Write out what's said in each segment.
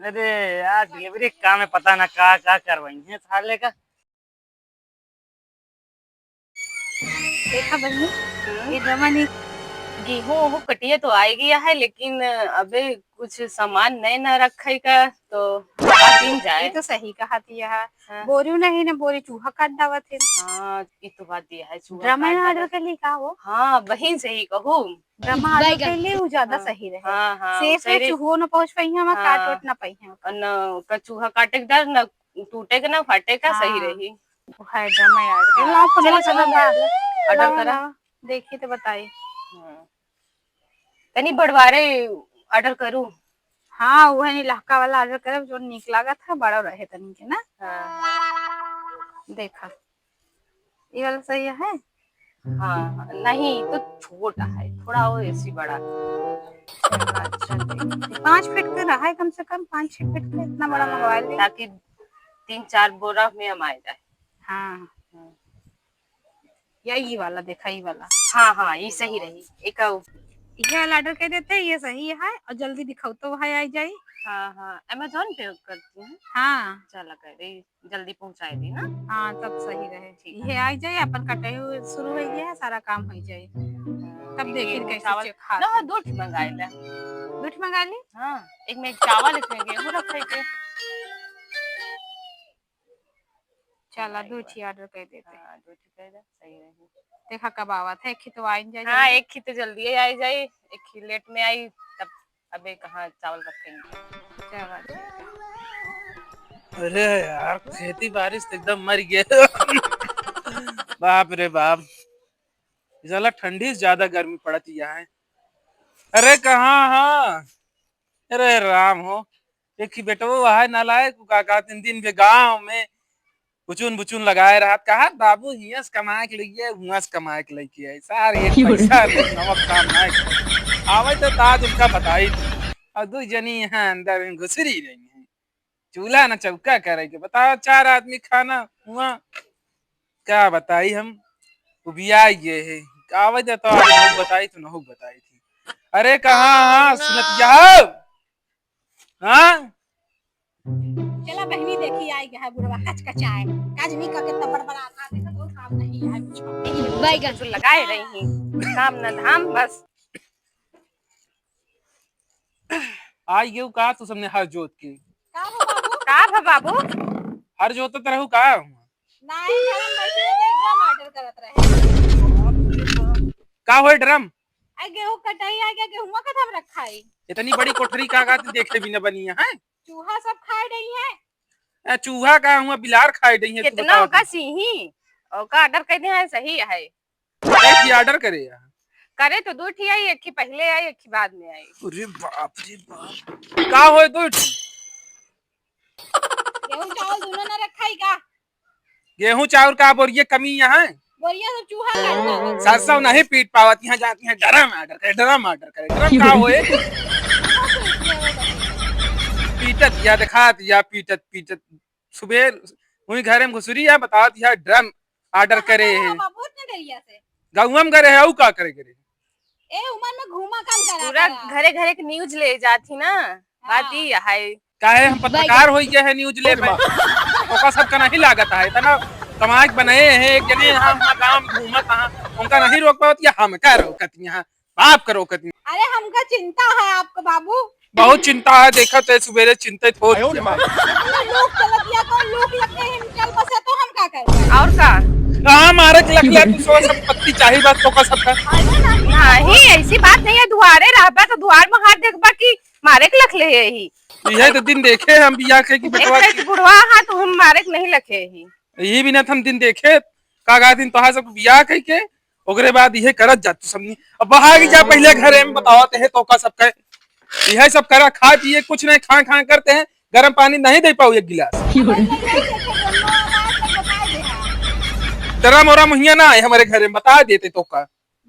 अरे यार डिलीवरी काम है, पता ना क्या करवाई है साले का। देखा बहनी, ये ड्रामा नहीं। गेहूं वो कटिया तो आएगी है, लेकिन अबे कुछ सामान नए ना रखे का तो दिन ये जाए। तो सही कहा थी यार। हाँ बोरियो नहीं ना, बोरी चूहा काट दावा थे। हाँ, ये तो बात दिया है, चूहा ड्रामा काट ऑर्डर डाला। कर ली का वो। हाँ वही सही कहूँ। ड्रामा ऑर्डर कर ली वो ज्यादा हाँ सही रहे। हाँ हाँ, वो सेफ सही है, रे। चूहो न पहुंच पाई हम, काट हाँ, वट ना पाई हम। और न का चूहा काटे के डर, न टूटे का, न फटे का, सही हाँ रही। वो है ड्रामा ऑर्डर हाँ लाओ चलो पनवा चलो, चलो ऑर्डर लाओ करा। लाओ। देखिए तो बताइए। हाँ, तनी बढ़वारे ऑर्डर करूँ। हाँ वो है नहीं, लहका वाला ऑर्डर करे जो निक लागत है, बड़ा रहे तनी के ना। हाँ देखा ये वाला सही है। हाँ, नहीं तो छोटा है थोड़ा, वो ऐसी बड़ा। चलो अच्छा देखते 5 फीट का रहा है, कम से कम 5-6 फीट का, इतना बड़ा मंगवा ले। ताकि 3-4 बोरा में हम आ जाए। हाँ या ये वाला देखा, ये वाला। हाँ हाँ, ये सही रही एक। ये वाला ऑर्डर कर देते हैं, ये सही है और जल्दी दिखाओ तो है आ जाए। हाँ हाँ, अमेजोन पे करती हूँ। हाँ चला कर रही, जल्दी पहुंचाए दी ना। हाँ तब सही रहे। ठीक ये आ जाए, अपन कटाई हुई शुरू हो गया है, सारा काम हो जाए। तब देखिए गेहूं कैसे चावल चेक खा ना, दो मंगाए ला। दूध मंगा ली। हाँ, एक में चावल, इसमें गेहूं रखे के। चला दूध ही ऑर्डर कर देते। हाँ दो ठीक है, सही रही। देखा कब आवा था, एक ही तो आ जाए हाँ, जल्दी। एक ही तो जल्दी ही आई जाए, एक ही लेट में आई तब। अबे कहाँ चावल रखेंगे। चला ठीक है। अरे यार, खेती बारिश तो एकदम मर गए। बाप रे बाप, इस साला ठंडी से ज्यादा गर्मी पड़ती है। अरे कहाँ हाँ, अरे राम हो। एक ही बेटा वो है नालायक काका, 3 दिन के गांव में बुचुन बुचुन लगाए रहा। कहा बाबू हियस कमाए के लिए, हुआस कमाए के लिए है सार, एक पैसा नहीं, नमक काम नहीं करे। आवे तो ताज उनका बताई थी। और 2 जनी यहाँ अंदर में घुसरी रही है, चूल्हा न चौका करे के बताओ, 4 आदमी खाना हुआ। क्या बताई हम, उबिया ये है। आवाज तो नहुक बताई तो नहुक बताई थी। अरे कहाँ हाँ सुनत जाओ। हाँ चला बहनी देखी आई है बुढ़वा कचकचाए, काज नहीं करके तब बड़बड़ा था, देखा तो काम नहीं है कुछ। बैगन तो लगाए रही, काम न धाम बस। आई गेहूं कहा तो सबने हर जोत के। का बाबू। हर जोत तो रहू का। नहीं घर में बैठे थे, ड्रम ऑर्डर करत रहे। का होए ड्रम। आई गेहूं कटाई आ गया, गेहूं का थम रखा है। इतनी बड़ी कोठरी का गाती देखे भी न बनी है। चूहा सब खाए रही है। चूहा का हुआ, बिलार खाए रही है। तू कितना बताओ होगा सिही, ओका ऑर्डर कर दे है, सही है। कैसी ऑर्डर करे यार। करे तो दो ठी आई, एक ही पहले आई, एक ही बाद में आई। अरे बाप रे बाप, का होए दो। गेहूं चावल दोनों ना रखा है का। गेहूं चावल का बोरिए कमी यहाँ। बोरिया सब चूहा काटता। सरसों नहीं पीट पावत, यहाँ जाती है ड्रम ऑर्डर करे, ड्रम ऑर्डर करे। ड्रम का होए पीटत या दिखात या पीटत पीटत सुबह वही घरे में घुसरी या बतावत या ड्रम ऑर्डर करे है। बाबू ने डरिया से गाँव में करे है, का करे करे। ए उमर में घूमा काम करा पूरा घरे घरे के न्यूज ले जाती ना, बात ही है। काहे हम पत्रकार हो गए है न्यूज ले में, ओका सबका नहीं लागत है इतना कमाई बनाए हैं। एक जने यहाँ गाँव में घूमत हाँ, उनका नहीं रोक पावत या हम का रोकत यहाँ, बाप का रोकत। अरे हमका चिंता है आपको बाबू, बहुत चिंता है। देखा तो सवेरे चिंतित हो लोग चलत या तो लोग लगते हैं चल बसे तो हम का करें। और का कहाँ मारे के लग लिया, तू सो संपत्ति चाहिए बस तो का सबका। नहीं ऐसी बात नहीं है, दुआरे रहबा तो दुआर में हाथ देखबा की मारे के लख ले ही। यही तो दिन देखे हम बिया के की बेटवा एक बुढ़वा हां तो हम मारे के नहीं लखे ही। यही भी ना हम दिन देखे का दिन तोहा सब बिया कह के ओकरे बाद यही करत जा तू सबनी। अब बाहर जा पहले घरे में बतावत है तो का सबका यही सब करा, खा पिए कुछ नहीं, खा खा करते हैं, गर्म पानी नहीं दे पाऊ एक गिलास। तेरा मोरा मुहिया ना आए हमारे घरे में, बता देते तो का।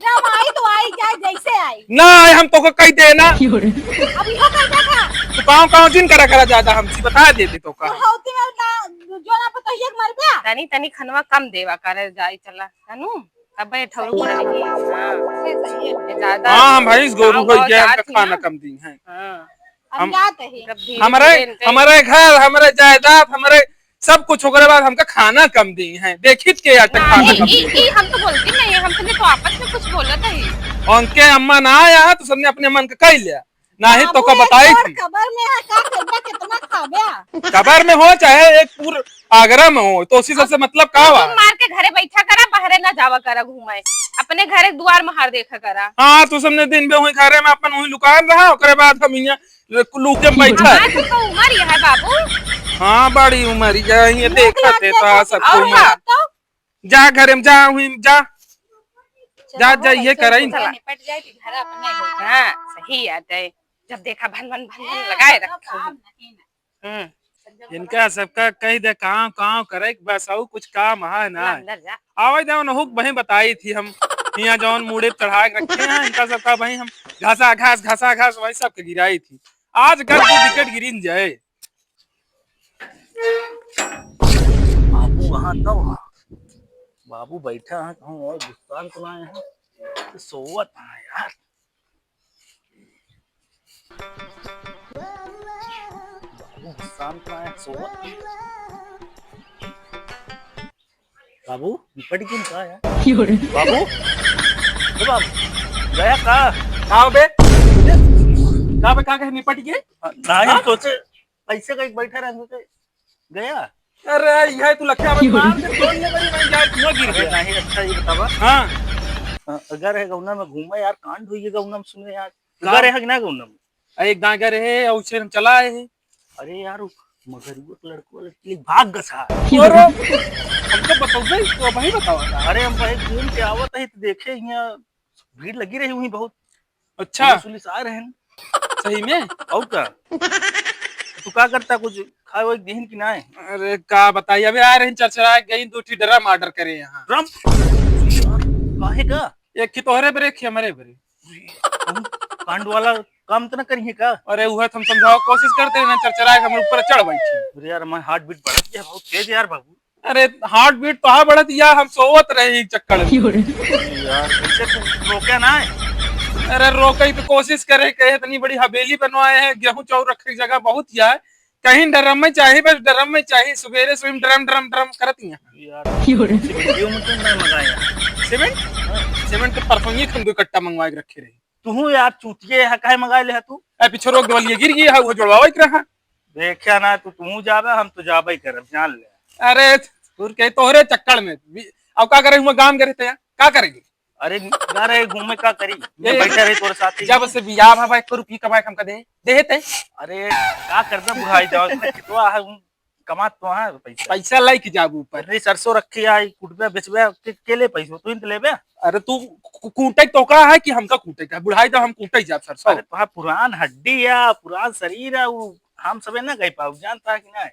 जब आई तो आई जाए जैसे आई ना आए हम तो को कह देना। अब इहो कर देखा तो गाँव दिन करा ज्यादा हमसे बता देते तो का। हौती में जो ना पता ये मर गया। तनी तनी खनवा कम देवा करे जाई चला तनु, तब ठौर को रही। हां सही है ज्यादा हाँ भाई गोरू हो गया, खाना कम दी है। हां हम जाते ही जब धीरे हमारे धीरे इनके- हमारे घर, हमारे जायदाद, हमारे सब कुछ होने के बाद हमका खाना कम दी है। देखित के आटे खाना नहीं, कम दी ई हम तो बोलती नहीं है, हमने तो आपस में कुछ बोला था ही। उनके अम्मा ना आया तो सबने अपने मन का कह लिया, ना ही तो बाबू, का एक बताई और थी। कबर में है का कइबा कितना खाबे। कबर में हो चाहे एक पूर आगरा में हो, तो उसी सबसे मतलब का तुम हुआ। मार के घरे बैठा करा, बाहरे ना जावा करा घूमे, अपने घरे द्वार में हार देखा करा। हाँ तो सबने दिन में वही घरे में अपन वही लुकान रहा, ओकरे बाद हम यहाँ लूके में बैठा हाँ, है। तुमका उम्र ये है बाबू। हाँ बड़ी उम्र ये देखा था सब और उम्र। का? जा घरे में जा, हुई जा जा जा ये कराई चला निपट जाए कि घर अपने हो। हाँ सही आता है, जब देखा भन भन भन भन लगाए रखो। काम नहीं ना। इनका सबका कह दे काम काम करे बस, और कुछ काम है ना। अंदर जा। आवाज जौन हुक वही बताई थी हम, यहाँ जौन मुड़े चढ़ा के रखे हैं इनका सबका वही हम घासा घास वही सब के गिराई थी। आज कल तो विकेट गिरी न जाए। बाबू वहाँ तब बाबू बैठा है कहूँ और गुस्तान तो आए हैं, सोवत है यार। बाबू गुस्तान तो आए सोवत। बाबू निपट क्यों कहा यार? बाबू ओ बाबू गया कहा बे कहा कहे निपट गए? नहीं सोचे ऐसे कहीं बैठा रहे गया। अरे यह तू लखिया में मार के तोड़ने वाली मैं जा क्यों गिर अरे गया? नहीं अच्छा ये बतावा। हाँ अगर है गौना में घूमा यार, कांड हुई है गौना में, सुने यार अगर है कि ना गौना में। एक गाँव गए रहे और उसे हम चला आए हैं। अरे यार मगर वो लड़को लड़की भाग गसा। और हमको बताओ भाई, तो वही बताओ। अरे हम भाई घूम के आवत है तो देखे यहाँ भीड़ लगी रही हुई बहुत। अच्छा पुलिस आ रहे हैं सही में? और क्या तू क्या करता, कुछ खाए वो दिन की ना है? अरे का बताइए, अभी आ रहे हैं चरचरा गई, 2 ड्रम ऑर्डर करे यहाँ। ड्रम काहे का? एक की तोहरे बरे, एक की हमारे बरे। हम कांड वाला काम तो ना करिए का? अरे वह हम समझाओ कोशिश करते हैं ना, चरचरा के हमारे ऊपर चढ़ बैठी। अरे यार मैं हार्ट बीट बढ़ गया बहुत तेज यार बाबू। अरे हार्ट बीट तो हा बढ़त या हम सोवत रहे एक चक्कर में। अरे यार कैसे तू रोके ना है? अरे रोकई तो कोशिश करे, कहे इतनी बड़ी हवेली बनवाए हैं, गेहूं चाउर रखे की जगह बहुत ही है, कहीं ड्रम में चाहिए, बस ड्रम में चाहिए, सवेरे सुबह ड्रम ड्रम ड्रम करती हैं। यार वीडियो में क्यों ना मंगाया? सीमेंट सीमेंट तो परसों ही हम 2 कट्टा मंगवा के रखे रहे। तू यार चूतिए है काहे मंगा ले है तू? ए पीछे रोक दवालिए गिर गई है, वो जुड़वावा ही रहा। देखा ना तू जाबे, हम तो जाबे करब जान ले। अरे तोर के तोहरे चक्कर में अब का करे, हुआ काम करे थे क्या करेंगे? अरे जा रहे घूमे का करी, मैं बैठा रहे तोरे साथ ही। जब से बियाह भाई 1 रुपया कमाए हमका दे थे। अरे का करबे बुढ़ाई जाओ कितवा है कमात तो है पैसा। पैसा लाई के जाबू ऊपर। अरे सरसों रखी आई कुटबे बेचबे के ले पैसा तू तो लेबे। अरे तू कूटे तो का है कि हमका कूटे का बुढ़ाई, तो हम कूटे जाब सरसों। अरे तो पुरान हड्डी है, पुरान शरीर है, वो हम सबे ना गई पाऊ जानता है कि ना?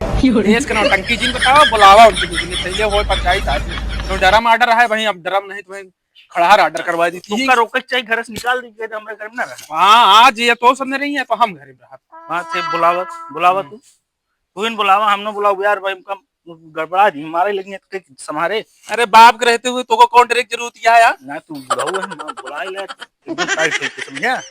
देश के नौटंकी जी बताओ, बुलावा उनके पहले हो पंचायत आज तो ड्रम ऑर्डर है वहीं, अब ड्रम नहीं तो वहीं खड़हार ऑर्डर करवा दी थी। तुमका रोकच चाहिए घर से निकाल दी तो हमारे घर में ना रहा। हाँ आज ये तो सबने रही है तो हम घर में रहा। वहां से बुलावा तू इन बुलावा, हम ना बुलाओ यार भाई हमका गड़बड़ा दी हमारे लेकिन समारे। अरे बाप के रहते हुए तो को कौन डायरेक्ट जरूरत क्या है ना तू बुलाओ है ना बुला ले एकदम टाइट होके समझा।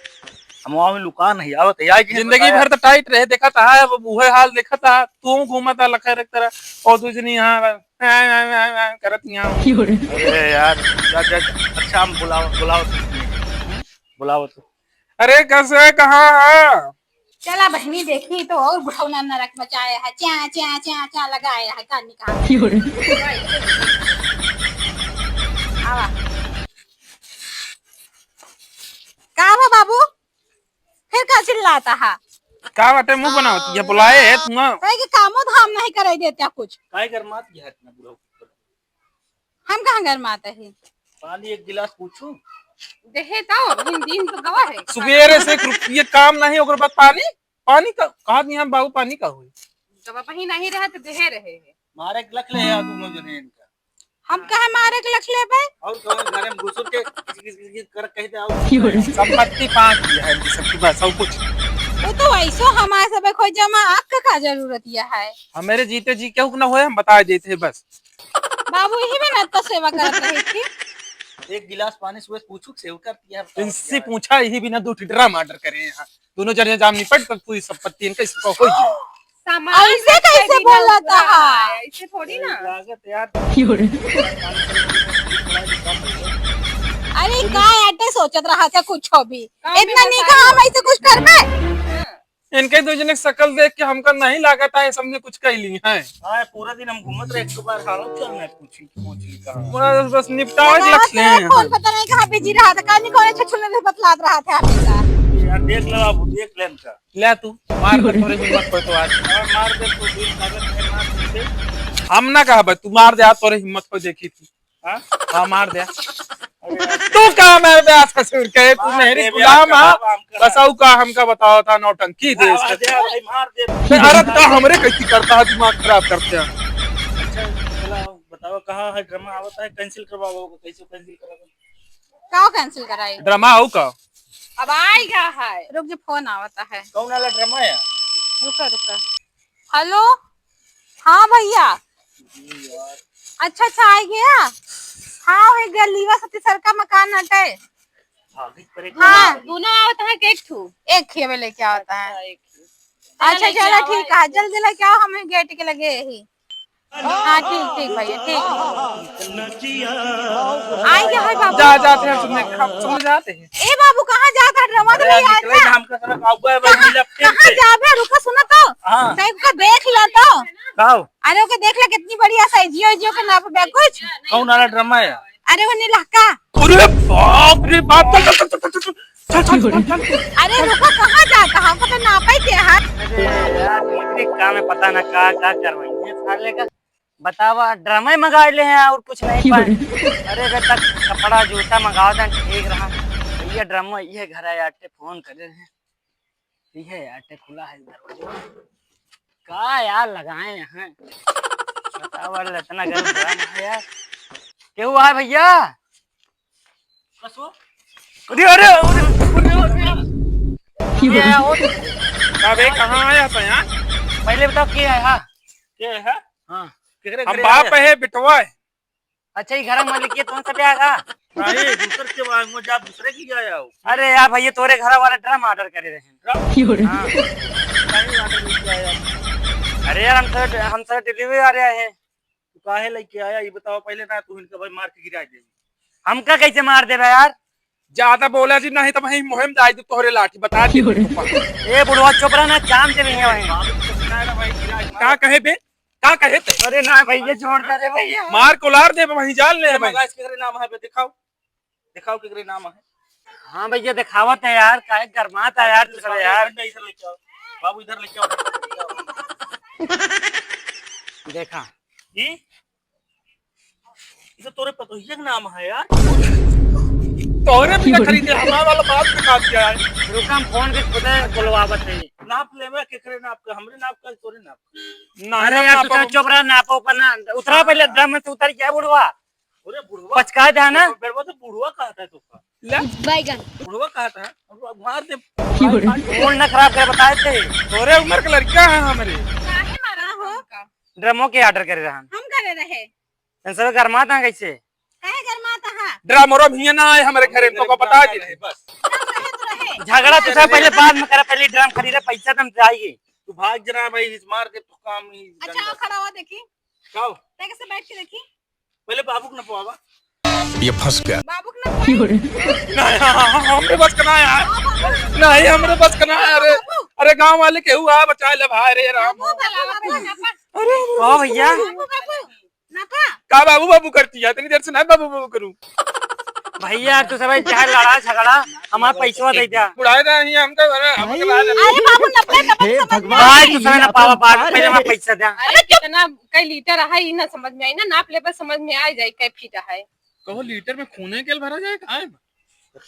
हम वहां में लुका नहीं आवत यार कि जिंदगी भर तो टाइट रहे, देखा था है वही हाल, देखा था तू घूमा था लखा रख तरह और दूसरी यहाँ करत यहाँ। अरे यार जा अच्छा हम बुलाओ तू। अरे कैसे कहाँ है? चला बहनी देखी तो और बुढ़ौना नरक मचाया है, च्या च्या च्या च्या लगाया है कान निकाल। आवा का हुआ बाबू, फिर का चिल्लाता है? क्या बात है मुंह बनाओ, ये बुलाए है तुम? है कि कामो धाम नहीं करे देते कुछ। काय कर मात गया इतना बुलाओ। हम कहाँ घर में आते हैं? पानी एक गिलास पूछूं? देहे तो हिंदी तो गवा है। सुबेरे से 1 रुपया काम नहीं, और बाद पानी का कहा नहीं हम बाबू, पानी का हुई जब वही नहीं रहे तो देहे रहे है। मारे के लख ले यार दोनों जने इनका। हम कहे मारे के लख ले बे? और कहो घर में घुस के किस कर कहते आओ। संपत्ति 5 है इनकी सबके पास सब कुछ। वो तो ऐसो हमारे सब कोई जमा आग का जरूरत यह है। हमारे जीते जी क्यों ना होए, हम बता देते बस। बाबू यही में तो सेवा करत रही थी। एक गिलास पानी सुबह पूछू सेव करती है। इनसे पूछा यही बिना 2 ड्रम ऑर्डर करे यहाँ दोनों जने जाम निपट तब पूरी संपत्ति इनका इसको हो जाए। सामान ऐसे कैसे बोला था? ऐसे थोड़ी ना। लागत यार अरे का ऐटे सोचत रहा था कुछ भी इतना नहीं कहा हम ऐसे कुछ कर में। इनके दो जने शकल देख के हमका नहीं लागत है सबने कुछ कह ली है। हाँ पूरा दिन हम घूमत रहे, एक बार हालत चलना पूछी कहाँ बस निपटावे के लक्ष्य हैं। कौन पता नहीं कहाँ बिजी रहा था, कहीं कौन छछुलने से बतलात रहा था हमेशा। यार देख लो बाबू, देख ले इनका। ले तू मार कर थोड़ी हिम्मत पर तो आज और मार दे तो दिल कागज है, मार दे। हम ना कहा भाई तू मार दे आज तोरे हिम्मत पर देखी थी। हाँ हाँ मार दे तू कहा मेरे पे आज ससुर कहे तू मेरी गुलाम है बसाऊ का हमका बताओ था नौटंकी दे भाई मार दे। अरे तो हमरे कैसी करता है दिमाग खराब करते हैं। अच्छा चलो बताओ कहाँ है ड्रामा आवता है, कैंसिल करवाओ, कैसे कैंसिल कराओ? क्या कैंसिल कराई? ड्रामा हो का अब आएगा है। रुक जो फोन आवता है। कौन वाला ड्रामा है? रुका रुका। हेलो हाँ भैया। अच्छा आ गया। हाँ हो गया, लीवा सती सर का मकान हटे। हाँ दोनों आवता है कि एक ठू? एक खेवे लेके आता है। एक ठू। अच्छा चलो ठीक है, जल्दी लेके आओ, हमें गेट के लगे यही। हाँ ठीक ठीक भैया ठीक। आई गया है बाबू। जा जाते हैं सुनने जाते हैं। ए बाबू कहाँ जाता है? ड्रामा तो नहीं आया था। हम का सारा काउबॉय है भाई, मिला फिर कहाँ से। जा बे? रुको सुनो तो। हाँ साहब का देख लो तो। काओ अरे ओके देख ले कितनी बढ़िया साइजियो जियो के नाप बे कुछ। कौन वाला ड्रामा है? अरे वो नीलहका। अरे बाप रे बाप चल अरे रुको कहाँ जाता? हमको तो नापा ही क्या है। अरे यार डिलीवरी काम है, पता ना क्या क्या करवाएंगे साले का। बतावा ड्रामा ही मंगा ले हैं और कुछ नहीं पाए। अरे अगर तक कपड़ा जूता मंगाओ था ठीक रहा। भैया ड्रामा ये घर है आटे फोन कर रहे हैं। ये आटे खुला है दरवाजा। क्या यार लगाए हैं बतावा इतना गर्म ड्रामा है यार। क्या हुआ है भैया? अरे अरे अबे कहाँ आया था यार? पहले बताओ क्या है? हाँ क्या है? हाँ केकरे हम घरे बाप है बिटवा है। अच्छा ये घर मालिक ये तुम सब आएगा? नहीं दूसरे के बाद मुझे आप दूसरे की आया हो। अरे यार भैया तोरे घर वाला ड्रम ऑर्डर करे रहे हैं। हाँ। कहीं ऑर्डर लेके आया? अरे यार हम सब डिलीवरी आ रहे हैं। तू काहे लेके आया ये बताओ पहले ना, तू इनका भाई मार के गिरा दे। हमका कैसे मार दे यार? ज्यादा बोला जी नहीं तो वही मुहिम दाई दो तोहरे लाठी बता दी। ये बुढ़वा चुप रहा चाम से नहीं है वहीं। क्या कहे बे क्या कहे थे? अरे ना भैया छोड़ दे रे भैया। मार कोलार दे वहीं जाल ले भाई। मगाज केकरे नाम है बे? दिखाओ दिखाओ केकरे नाम है। हाँ भैया दिखावत है यार, काहे गरमाता है यार तू सब यार। इधर लेके आओ बाबू, इधर लेके आओ। देखा ये इधर तोरे पतोहिया का नाम है यार। तोहरे भी ना खरीदे हमारा वाला बात पे काट दिया है। रुका हम फोन के खुद बुलवावत है। नाप लेवे केकरे नाप का, हमरे नाप का तोरे नाप का। अरे यार तू सब चुप रहा नापो ऊपर ना उतरा पहले ड्रम में से उतर क्या बुढ़वा अरे बुढ़वा पचका दे ना। बेड़वा तो बुढ़वा कहता है तुका। ले बैगन बुढ़वा कहता है और मार दे। मूड ना खराब कर बताए थे। तोरे उम्र के लड़का है हमारे। काहे मारा हो? ड्रमों के ऑर्डर करे रहा हम करे रहे। इन सब गरमाता कैसे? काहे गरमाता है? ड्रामोरा भी ना आए हमारे घरे तो बता दे रहे बस। रहे तो रहे। झगड़ा तो सब पहले बाद में करे, पहले ड्रम खरीदे पैसा तुम चाहिए। तू भाग जना भाई, इस मार दे तो काम ही। अच्छा आओ खड़ा हुआ देखी। खाओ देख से बैठ के देखी। पहले बाबू को न पवावा। ये फंस गया। बाबू के ना नहीं हमरे बस का ना यार। नहीं हमरे बस का ना अरे अरे गांव वाले के हुआ बचा ले भाई रे राम। ओ भैया नापा का बाबू बाबू करती है इतनी देर से नहीं बाबू बाबू करूं। भैया तू सब चाहे लड़ा झगड़ा हमारा पैसा दे दिया। बुढ़ाए नहीं हमका हमके ला ले। अरे बाबू नब्बे भाई तू समय ना पावा बाद में पहले हमारा पैसा दे। अरे कितना कई लीटर है ये ना समझ में आई ना, नाप ले पर समझ में आ जाए कै फीट है। कहो लीटर में खूने के भरा जाए काहे?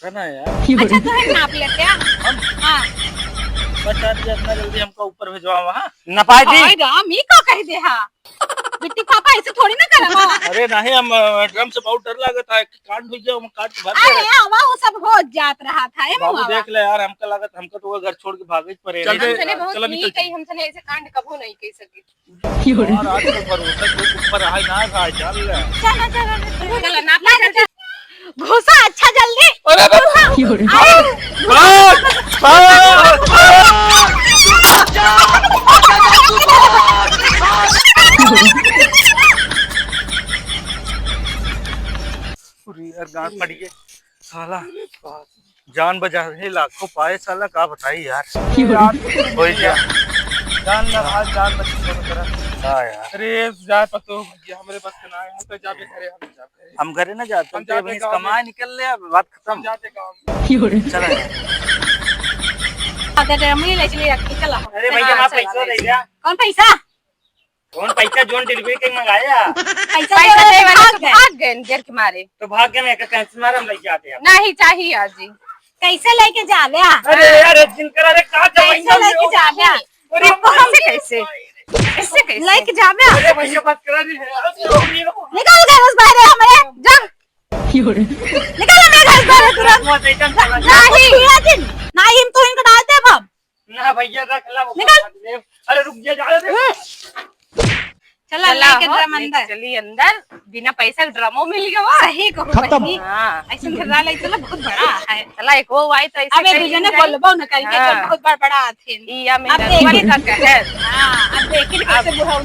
करना है यार। अच्छा तो है नाप ले क्या? हां बचा दिया इतना जल्दी हमको ऊपर भेजवा वहां। नपाई दी हाय राम ये का कह दे हां। बिट्टी पापा ऐसे थोड़ी ना करवा। अरे नहीं हम ड्रम से बहुत डर लगता है, काट भी जाओ हम काट के भाग अरे हवा वो सब हो जात रहा था ए बाबू बाबा। देख ले यार, हमका लागत हमको तो वो घर छोड़ के भागे पड़े। चल बे, हमसे बहुत चलो नहीं निकल। कही, हमसे ऐसे कांड कबो नहीं कह सके। और आज तो भरोसा कोई ऊपर है ना, चल चलो चलो चलो नाप ले चल। घुसा अच्छा जल्दी अरे यार गांठ पड़ी है साला, जान बचा रहे लाखों पाए साला, का बताई यार। कोई क्या जान लगा, जान बची दोनों तरफ। हाँ यार, अरे जाए पतो भैया, हमारे बस का ना है, हम तो जाके घरे, हम जाके हम घरे ना जाते हम थे, जाते वहीं से गाँव में। कमाए निकल ले, अब बात हम खत्म। जाते गाँव में। चला यार। अगर रमणी ले चली रखी चला। अरे भैया आप पैसा दे दिया। कौन पैसा? कौन पैसा जोन डिलीवरी के मंगाया? पैसा पैसा दे वाला तो गए। भाग गए देर के मारे। तो भाग्य में कैंसिल मार हम लेके आते हैं। नहीं चाहिए आज जी। कैसे लेके जा ले? अरे अरे जिनकर अरे कहा कैसे लेके जा ले? कैसे कैसे कैसे लेके जा ले? अरे भैया बात करा रही है। निकाल गए उस बाहर हमारे जा। निकाल मेरे घर बाहर तुरंत। नहीं नहीं हम तो इनको डालते हैं अब। ना भैया रख ला वो। निकल। अरे रुक जा, जा दे। चला चला लेके हो, ड्रम अंदर। चली अंदर, बिना पैसा के ड्रमो मिल गया। सही कहो बहनी। हाँ ऐसे घरला ले चला बहुत बड़ा है। चला एक वो आई तो ऐसे अब एक दूसरे ने बोलबो न करके हाँ। तो बहुत बड़ा थे। या अब मेरा देख। वाली का कहर। हां अब देखिए कैसे बुढ़ा